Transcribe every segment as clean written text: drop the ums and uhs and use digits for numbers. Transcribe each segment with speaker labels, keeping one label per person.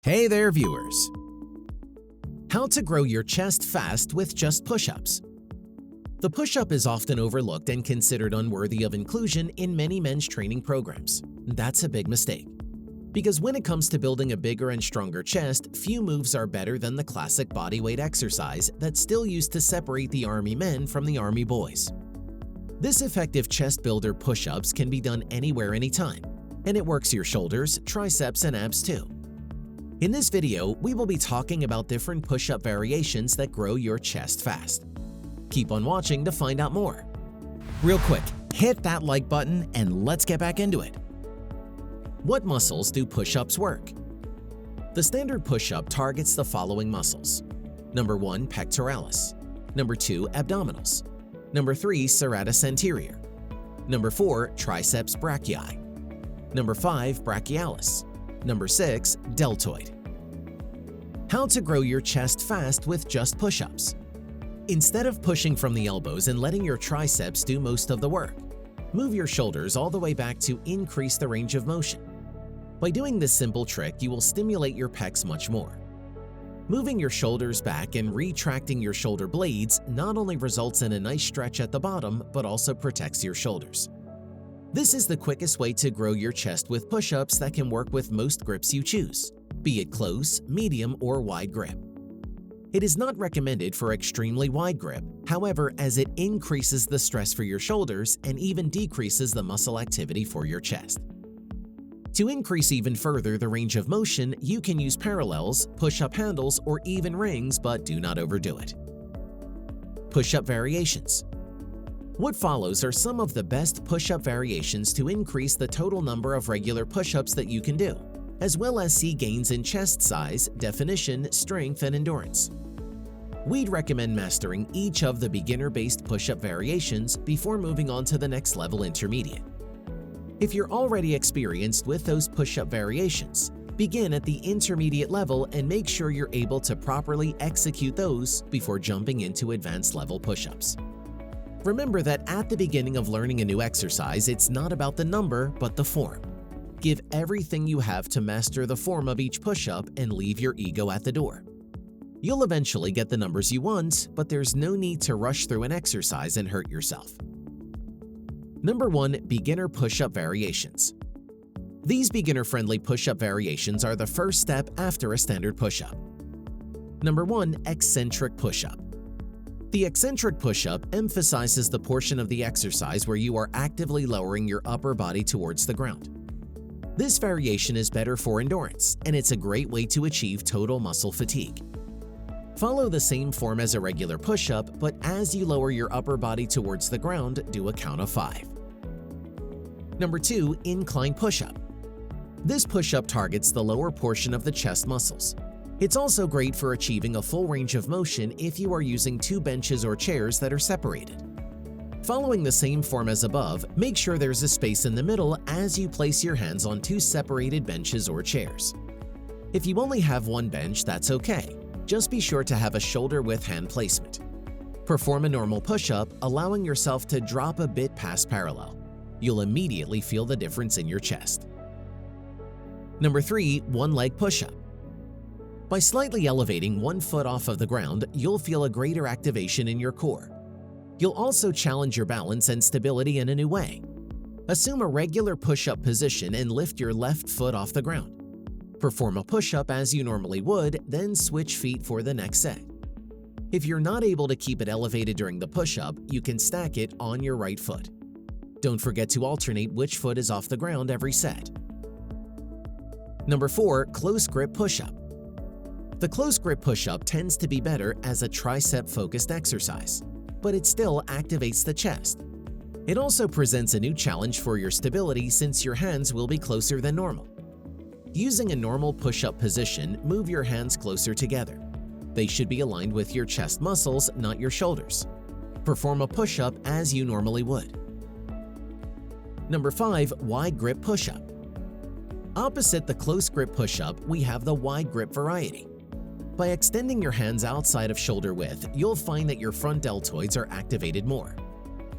Speaker 1: Hey there, viewers! How to grow your chest fast with just push-ups. The push-up is often overlooked and considered unworthy of inclusion in many men's training programs. That's a big mistake. Because when it comes to building a bigger and stronger chest, few moves are better than the classic bodyweight exercise that's still used to separate the Army men from the Army boys. This effective chest builder push-ups can be done anywhere, anytime, and it works your shoulders, triceps, and abs too. In this video, we will be talking about different push-up variations that grow your chest fast. Keep on watching to find out more. Real quick, hit that like button and let's get back into it. What muscles do push-ups work? The standard push-up targets the following muscles. Number 1, pectoralis. Number 2, abdominals. Number 3, serratus anterior. Number 4, triceps brachii. Number 5, brachialis. Number 6, deltoid. How to grow your chest fast with just push-ups. Instead of pushing from the elbows and letting your triceps do most of the work, move your shoulders all the way back to increase the range of motion. By doing this simple trick, you will stimulate your pecs much more. Moving your shoulders back and retracting your shoulder blades not only results in a nice stretch at the bottom, but also protects your shoulders. This is the quickest way to grow your chest with push-ups that can work with most grips you choose, be it close, medium, or wide grip. It is not recommended for extremely wide grip, however, as it increases the stress for your shoulders and even decreases the muscle activity for your chest. To increase even further the range of motion, you can use parallels, push-up handles, or even rings, but do not overdo it. Push-up variations. What follows are some of the best push-up variations to increase the total number of regular push-ups that you can do, as well as see gains in chest size, definition, strength, and endurance. We'd recommend mastering each of the beginner-based push-up variations before moving on to the next level intermediate. If you're already experienced with those push-up variations, begin at the intermediate level and make sure you're able to properly execute those before jumping into advanced level push-ups. Remember that at the beginning of learning a new exercise, it's not about the number, but the form. Give everything you have to master the form of each push-up and leave your ego at the door. You'll eventually get the numbers you want, but there's no need to rush through an exercise and hurt yourself. Number 1, beginner push-up variations. These beginner-friendly push-up variations are the first step after a standard push-up. Number 1, eccentric push-up. The eccentric push-up emphasizes the portion of the exercise where you are actively lowering your upper body towards the ground. This variation is better for endurance, and it's a great way to achieve total muscle fatigue. Follow the same form as a regular push-up, but as you lower your upper body towards the ground, do a count of 5. Number 2, incline push-up. This push-up targets the lower portion of the chest muscles. It's also great for achieving a full range of motion if you are using 2 benches or chairs that are separated. Following the same form as above, make sure there's a space in the middle as you place your hands on 2 separated benches or chairs. If you only have 1 bench, that's okay. Just be sure to have a shoulder-width hand placement. Perform a normal push-up, allowing yourself to drop a bit past parallel. You'll immediately feel the difference in your chest. Number 3, one-leg push-up. By slightly elevating 1 foot off of the ground, you'll feel a greater activation in your core. You'll also challenge your balance and stability in a new way. Assume a regular push-up position and lift your left foot off the ground. Perform a push-up as you normally would, then switch feet for the next set. If you're not able to keep it elevated during the push-up, you can stack it on your right foot. Don't forget to alternate which foot is off the ground every set. Number 4, close grip push-up. The close grip push-up tends to be better as a tricep-focused exercise, but it still activates the chest. It also presents a new challenge for your stability since your hands will be closer than normal. Using a normal push-up position, move your hands closer together. They should be aligned with your chest muscles, not your shoulders. Perform a push-up as you normally would. Number 5, wide grip push-up. Opposite the close grip push-up, we have the wide grip variety. By extending your hands outside of shoulder width, you'll find that your front deltoids are activated more.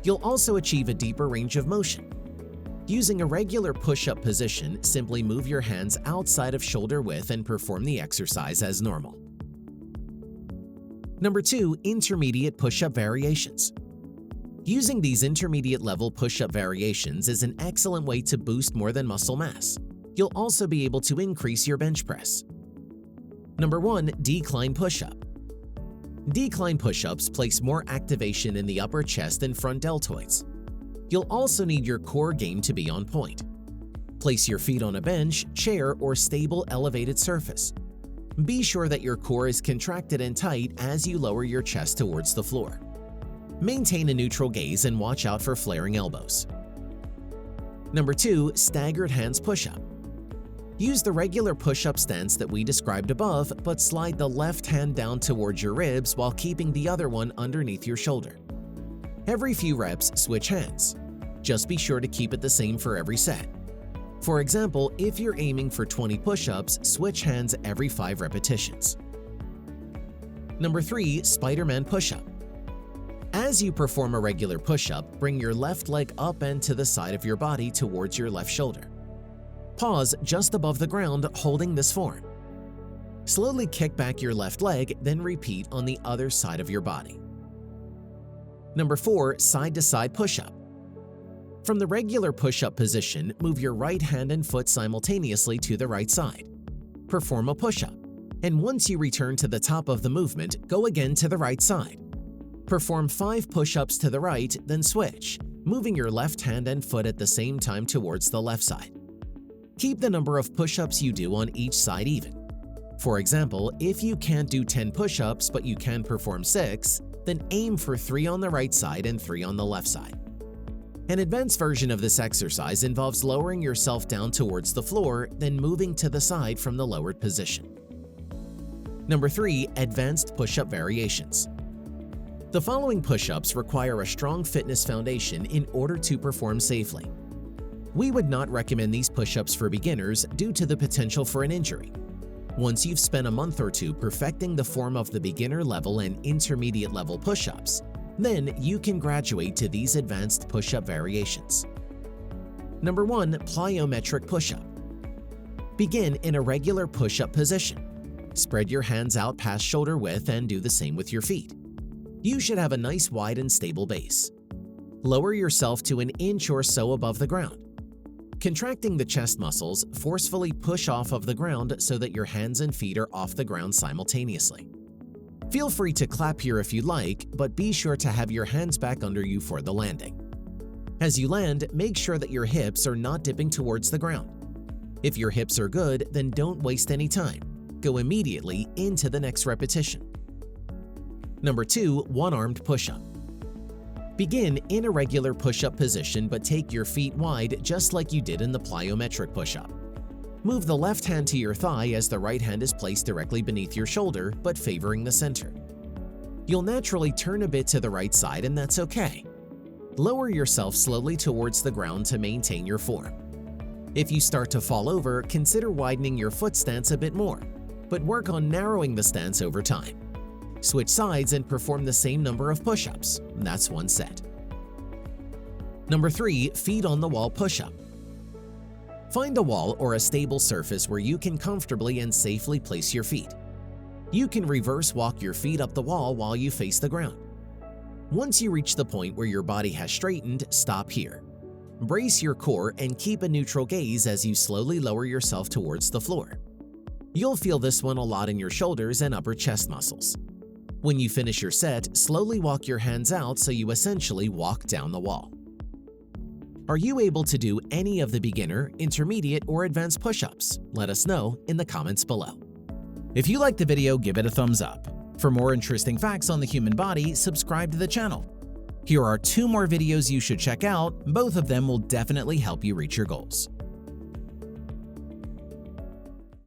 Speaker 1: You'll also achieve a deeper range of motion. Using a regular push-up position, simply move your hands outside of shoulder width and perform the exercise as normal. Number 2. Intermediate push-up variations. Using these intermediate level push-up variations is an excellent way to boost more than muscle mass. You'll also be able to increase your bench press. Number 1. Decline push-up. Decline push-ups place more activation in the upper chest and front deltoids. You'll also need your core game to be on point. Place your feet on a bench, chair, or stable elevated surface. Be sure that your core is contracted and tight as you lower your chest towards the floor. Maintain a neutral gaze and watch out for flaring elbows. Number 2. Staggered hands push-up. Use the regular push-up stance that we described above, but slide the left hand down towards your ribs while keeping the other one underneath your shoulder. Every few reps, switch hands. Just be sure to keep it the same for every set. For example, if you're aiming for 20 push-ups, switch hands every 5 repetitions. Number 3. Spider-Man push-up. As you perform a regular push-up, bring your left leg up and to the side of your body towards your left shoulder. Pause just above the ground, holding this form. Slowly kick back your left leg, then repeat on the other side of your body. Number 4. Side-to-side push-up. From the regular push-up position, move your right hand and foot simultaneously to the right side. Perform a push-up, and once you return to the top of the movement, go again to the right side. Perform 5 push-ups to the right, then switch, moving your left hand and foot at the same time towards the left side. Keep the number of push-ups you do on each side even. For example, if you can't do 10 push-ups but you can perform 6, then aim for 3 on the right side and 3 on the left side. An advanced version of this exercise involves lowering yourself down towards the floor, then moving to the side from the lowered position. Number 3. Advanced push-up variations. The following push-ups require a strong fitness foundation in order to perform safely. We would not recommend these push-ups for beginners due to the potential for an injury. Once you've spent a month or two perfecting the form of the beginner level and intermediate level push-ups, then you can graduate to these advanced push-up variations. Number 1. Plyometric push-up. Begin in a regular push-up position. Spread your hands out past shoulder width and do the same with your feet. You should have a nice wide and stable base. Lower yourself to an inch or so above the ground. Contracting the chest muscles, forcefully push off of the ground so that your hands and feet are off the ground simultaneously. Feel free to clap here if you like, but be sure to have your hands back under you for the landing. As you land, make sure that your hips are not dipping towards the ground. If your hips are good, then don't waste any time. Go immediately into the next repetition. Number 2. One-armed push-up. Begin in a regular push-up position but take your feet wide just like you did in the plyometric push-up. Move the left hand to your thigh as the right hand is placed directly beneath your shoulder but favoring the center. You'll naturally turn a bit to the right side and that's okay. Lower yourself slowly towards the ground to maintain your form. If you start to fall over, consider widening your foot stance a bit more, but work on narrowing the stance over time. Switch sides and perform the same number of push-ups. That's 1 set. Number 3. Feet on the wall push-up. Find a wall or a stable surface where you can comfortably and safely place your feet. You can reverse walk your feet up the wall while you face the ground. Once you reach the point where your body has straightened, stop here. Brace your core and keep a neutral gaze as you slowly lower yourself towards the floor. You'll feel this one a lot in your shoulders and upper chest muscles. When you finish your set, slowly walk your hands out so you essentially walk down the wall. Are you able to do any of the beginner, intermediate, or advanced push-ups? Let us know in the comments below. If you liked the video, give it a thumbs up. For more interesting facts on the human body, subscribe to the channel. Here are 2 more videos you should check out. Both of them will definitely help you reach your goals.